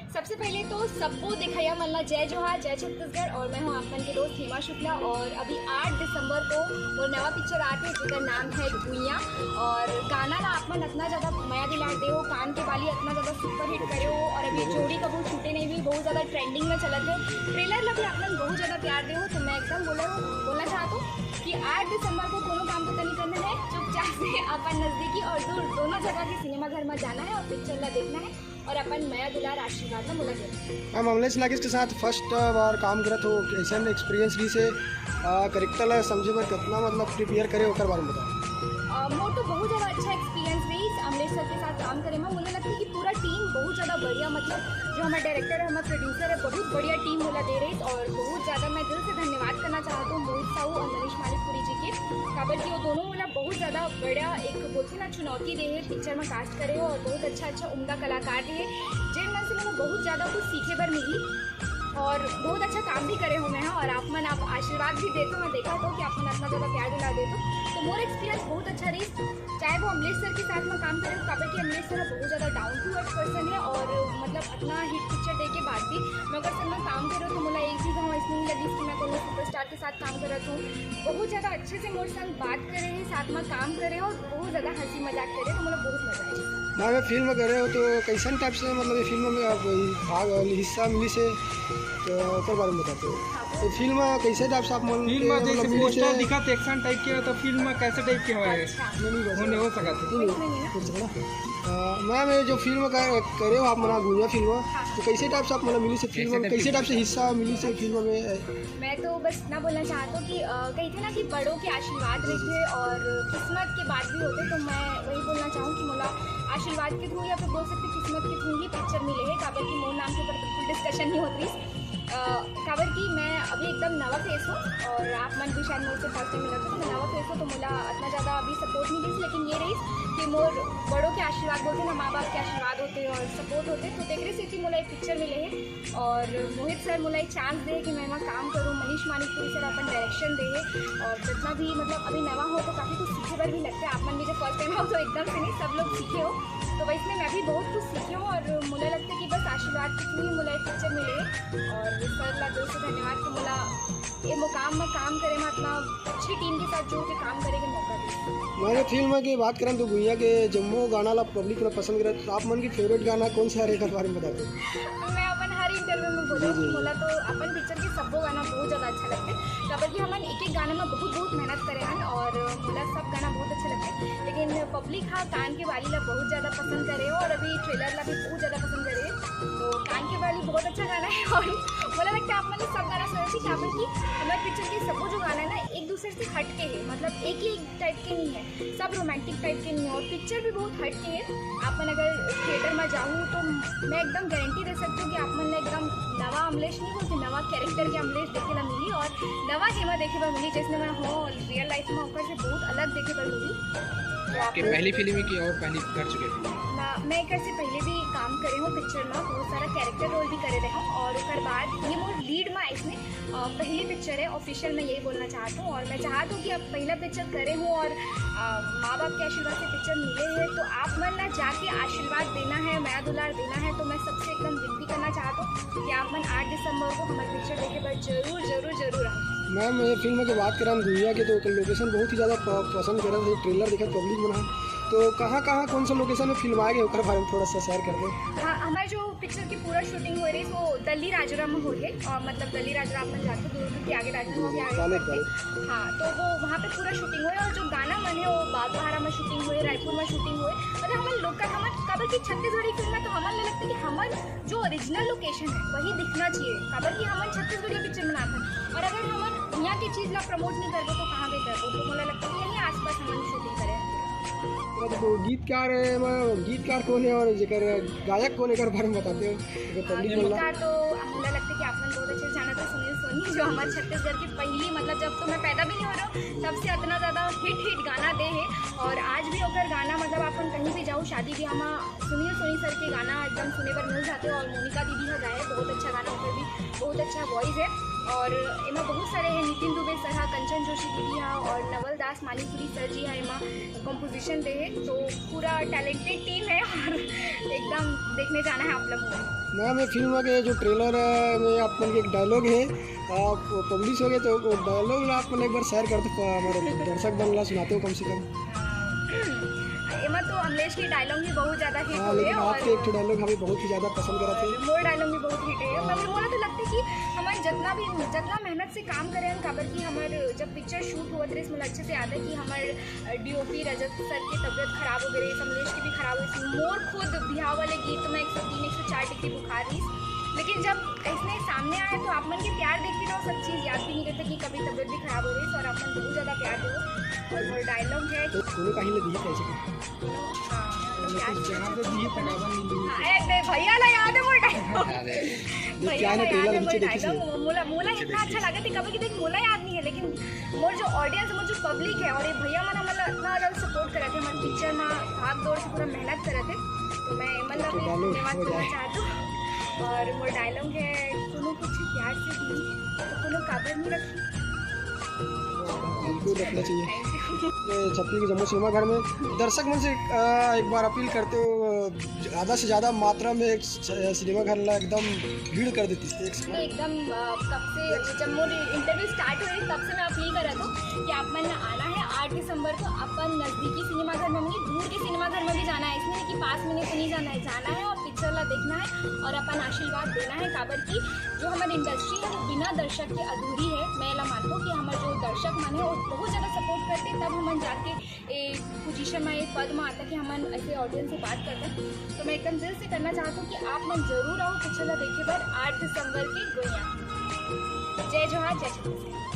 सबसे पहले तो सबको दिखाया मल्ला जय जोहार जय छत्तीसगढ़। और मैं हूँ आपन के दोस्त हेमा शुक्ला। और अभी 8 दिसंबर को वो नवा पिक्चर आते हैं जिसका नाम है गुइया। और गाना ना आपन इतना ज़्यादा माया दिला दे हो, कान के बाली इतना ज़्यादा सुपर हिट करे हो। और अभी जोड़ी कबूल छूटे नहीं भी बहुत ज़्यादा ट्रेंडिंग में चलत है। ट्रेलर में भी आपन बहुत ज़्यादा प्यार दे हो। तो मैं एकदम बोलना चाहता हूँ कि 8 दिसंबर को कोनो काम पता नहीं करना है, चुपचाप से अपन नज़दीकी और दूर दोनों जगह के सिनेमा घर में जाना है और पिक्चर ला देखना है और अपन माया दुलार आशीर्वाद में मुलाकात। मैम अमलेश नागेश के साथ फर्स्ट बार काम करत हो, कैसा एक्सपीरियंस भी से करेक्टर समझे पर कितना मतलब प्रिपेयर करे होकर बारे में बताओ। मोर तो बहुत ज़्यादा अच्छा एक्सपीरियंस रही अमलेश सर के साथ काम करे में। मुझे लगता है कि पूरा टीम बहुत ज़्यादा बढ़िया, मतलब जो हमारे डायरेक्टर है, हमारे प्रोड्यूसर है, बहुत बढ़िया टीम मुला दे रही। और बहुत ज़्यादा मैं दिल से धन्यवाद करना चाहता हूँ मोहित साहू और मनीष मालिकपुरी जी के, काबर कि वो दोनों मुला बहुत ज़्यादा बढ़िया एक बोलते ना चुनौती दे है पिक्चर में कास्ट करे हो। और बहुत अच्छा उम्दा कलाकार रहे जिन मन से मैंने बहुत ज़्यादा कुछ सीखे पर मिली और बहुत अच्छा काम भी करे हो मैं। और आप आशीर्वाद भी देते हो, मैं देखा तो कि आप मन अपना ज़्यादा प्यार दिला देते तो मोर एक्सपीरियंस बहुत अच्छा रही। चाहे वो अमलेश सर के साथ में काम करें, काबर कि अमलेश सर बहुत ज़्यादा डाउन टू अर्थ पर्सन है। और मतलब अपना हिट पिक्चर दे के बाद भी मैं अगर सर में काम करो तो मुझे एक भी गाँव इसमें नहीं लगी कि मैं कोनो सुपरस्टार के साथ काम कर रहा हूँ। बहुत ज़्यादा अच्छे से मोर संग बात करे हैं, साथ में काम करे और बहुत ज़्यादा हंसी मजाक करे तो मुझे बहुत मजा आया। मैम फिल्म कर रहे हो तो कैसा टाइप से मतलब ये फिल्म में आप भाग हिस्सा मिली से तो बारे में बताते हो। तो फिल्म कैसे टाइप से आप फिल्म जैसे पोस्टर दिखा एक्शन टाइप के तो फिल्म कैसे टाइप के होने हो सका था। मैम ये जो फिल्म करे हो आप मना गुइया फिल्म तो कैसे टाइप से आप मतलब मिली से फिल्म में कैसे टाइप से हिस्सा मिली से फिल्म में। मैं तो बस इतना बोलना चाहता हूँ कि कही थे ना कि बड़ों के आशीर्वाद रहते और किस्मत के बाद भी होते। तो मैं वही बोलना चाहूँ कि मोला आशीर्वाद के थ्रू या फिर बोल सकते किस्मत के थ्रू ही पिक्चर मिले है। काबर की मोर नाम के ऊपर बिल्कुल डिस्कशन नहीं होती। काबर की मैं अभी एकदम नवा फेस हूँ और आप मन भी शायद मोर से फर्स्ट टाइम मिला था तो मैं नवा फेस हूँ तो मोला इतना ज़्यादा अभी सपोर्ट नहीं दी। लेकिन ये रही कि मोर बड़ों के आशीर्वाद बोलते ना, माँ बाप के आशीर्वाद होते और सपोर्ट होते तो देखने से कि मोला एक पिक्चर मिले है। और मोहित सर मोला एक चांस दे कि मैं वहाँ काम करूँ, मनीष मानिकपुरी सर अपन डायरेक्शन दे और जितना भी मतलब अभी नवा हो तो काफ़ी कुछ सीखे पर भी लगता है। आप मन भी जब फर्स्ट टाइम हो तो एकदम से नहीं सब लोग सीखे हो तो वैसे मैं भी बहुत कुछ सीखी हूँ। और मुझे लगता है कि बस आशीर्वाद के थ्रू ही मुझे एक पिक्चर मिले और सर ला दिल से धन्यवाद कि मुझे ये मुकाम में काम करे में अपना अच्छी टीम के साथ जुड़ के काम करे के मौका दी। मैंने फिल्म की बात करें तो गुइया के जम्मू गाना ला पब्लिक में पसंद करे तो आप मन की फेवरेट गाना कौन सा रहेगा बारे में बताते हैं। मैं अपन हर इंटरव्यू में बोला कि बोला तो अपन पिक्चर के सबको गाना बहुत ज़्यादा अच्छा लगता है। काबर कि हमन एक गाने में बहुत मेहनत करे हैं और मुझे सब गाना बहुत अच्छा लगता है। लेकिन पब्लिक हाँ कान के बाली ला बहुत ज़्यादा पसंद करे हो और अभी ट्रेलर ला भी बहुत ज़्यादा पसंद करे तो कान के बाली बहुत अच्छा गाना है। और मुझे लगता है आप मैंने सब गाना सुना थी काबर की हमारे पिक्चर के सबको जो गाना है ना एक दूसरे से हट के है, मतलब एक ही टाइप के नहीं है, सब रोमांटिक टाइप के नहीं है और पिक्चर भी बहुत हट के है। आप मन अगर थिएटर में जाऊँ तो मैं एकदम गारंटी दे सकती हूँ कि आप मन एकदम नवा अमलेश नहीं बोलते, नवा कैरेक्टर के अमलेश देखे ला मिली और नवा हेमा देखे पर मिली जिसने मैं हो रियल लाइफ में होकर से बहुत अलग देखे पर मिली। आपकी पहली फिल्म की और पहली कर चुके थे मैं एक से पहले भी काम करे हूँ पिक्चर में, बहुत सारा कैरेक्टर रोल भी करे रहे हूँ और उसके बाद ये मोर लीड में इसमें पहली पिक्चर है ऑफिशियल। मैं यही बोलना चाहता हूँ और मैं चाहता हूँ कि अब पहला पिक्चर करे हूँ और माँ बाप के आशीर्वाद से पिक्चर मिले हैं तो आप मन ना जाके आशीर्वाद देना है, माया दुलार देना है। तो मैं सबसे एकदम विनती करना चाहता हूँ कि आप मन 8 दिसंबर को हमारे पिक्चर देखे पर जरूर जरूर जरूर आए। मैम ये फिल्म की बात करें हम गुइया के तो लोकेशन बहुत ही ज़्यादा पसंद कर रहे थे, ट्रेलर देखा पब्लिक बना तो कहाँ कौन सा लोकेशन में फिल्म आएगी उसके बारे में थोड़ा सा शेयर कर दें। हाँ, हमारे जो पिक्चर की पूरा शूटिंग हो रही है वो दल्ली राजरा में हो रही है और मतलब दल्ली राजरा में जाते दूर के आगे राजरा में आगे। हाँ, तो वो वहाँ पे पूरा शूटिंग हुई और जो गाना मन है वो बागबाहरा में शूटिंग हुई, रायपुर में शूटिंग हुई। मतलब हमारे लोकल हमारे काबर की छत्तीसगढ़ी फिल्म है तो हमारे लगता है कि हमारे जो ओरिजिनल लोकेशन है वही दिखना चाहिए। काबर की हमारे छत्तीसगढ़ी पिक्चर बनाते हैं और अगर हमारे यहाँ की चीज़ ला प्रमोट नहीं करते तो कहाँ पे करते तो मुझे लगता है यहीं आसपास हमारी शूटिंग करें। तो गीतकार कौन है और जेकर गायक कौन है बारे में बताते हो। गीतकार तो मुझे लगता है कि आपने बहुत अच्छे जाना था सुनील सोनी जो हमारे छत्तीसगढ़ की पहली मतलब जब तो मैं पैदा भी नहीं हो रहा हूँ तब से इतना ज़्यादा हिट गाना दे है। और आज भी अगर गाना मतलब अपन कहीं भी जाऊँ शादी ब्याह में सुनील सोनी सर के गाना एकदम सुने पर मिल जाते हो और मोनिका दीदी का गाए बहुत अच्छा गाना, उनका भी बहुत अच्छा वॉइस है। और एमा बहुत सारे हैं, नितिन दुबे सर हा, कंचन जोशी दीदी हा और नवल दास मानीपुरी सर जी हा एमा कंपोजिशन दे है। तो पूरा टैलेंटेड टीम है और एकदम देखने जाना है आप लोग को। मैम ये फिल्म के जो ट्रेलर में आप मन के एक डायलॉग है आप पब्लिश हो गए, तो वो डायलॉग आप मन एक बार शेयर कर दो, हमारे दर्शक बनला सुनाते हो कम से कम। एमा तो अमलेश के डायलॉग भी बहुत ज़्यादा हिट हाँ, हुए लेकिन और आपके एक ठो डायलॉग हमें बहुत ही ज़्यादा पसंद करा थे। मोर डायलॉग भी बहुत हिट है। मगर मोला तो लगता है कि हमारे जितना मेहनत से काम करें हम, काबर की हमारे जब पिक्चर शूट हुआ थे मुझे अच्छे से याद है कि हमारे DOP रजत सर की तबीयत खराब हो गई, अमलेश की भी खराब हो गई। मोर खुद बिहार वाले गीत में 103-104 डिग्री बुखार रही, लेकिन जब इसने सामने आया तो आप मन के प्यार देखते रहो, सब चीज़ याद भी नहीं रहता कि कभी तबीयत भी खराब हो रही है और आप मन बहुत ज़्यादा प्यार दो। और वो डायलॉग है तो दोनों का ही ले दिए कैसे जहाँ से दी तकावन नहीं भैया ला याद है वो डायलॉग, क्या ना ट्रेलर नीचे देखी से मोला इतना अच्छा लगा थी, कभी देख मोला याद नहीं है, लेकिन मोर जो ऑडियंस मोर जो पब्लिक है और ये भैया मना मतलब इतना ज़्यादा सपोर्ट करे थे हमारे पिक्चर में, भाग दौड़ से पूरा मेहनत करे थे। तो मैं मतलब भी धन्यवाद करना चाहती हूँ। और मोर डायलॉग है कोनो कुछ प्यार से दी तो कोनो काबर नहीं रखी, बिल्कुल रखना चाहिए। छपरी के जम्मू सिनेमा घर में दर्शक मन से एक बार अपील करते हो, ज़्यादा से ज़्यादा मात्रा में एक सिनेमा घर ला एकदम भीड़ कर देती है। तो एकदम कब से जब मोर इंटरव्यू स्टार्ट हुई तब से मैं अपील कर रहा था कि आप मन आना है 8 दिसंबर को, अपन नज़दीकी सिनेमा घर में नहीं दूर के सिनेमा घर में भी जाना है, इसमें नहीं कि पास में नहीं तो नहीं जाना है, जाना है और पिक्चर ला देखना है और अपन आशीर्वाद देना है। काबर की जो हमारी इंडस्ट्री है वो बिना दर्शक के अधूरी है। मैं ला मानता हूँ कि हमारे जो दर्शक मन है वो बहुत ज़्यादा सपोर्ट करते, तब हम जाके एक पोजीशन में एक पद में आता कि हम ऐसे ऑडियंस से बात करते हैं। तो मैं एकदम दिल से करना चाहता हूँ कि आप मन जरूर आओ पिक्चर ला देखे पर 8 दिसंबर की गोया। जय जोहार, जय छत्तीसगढ़।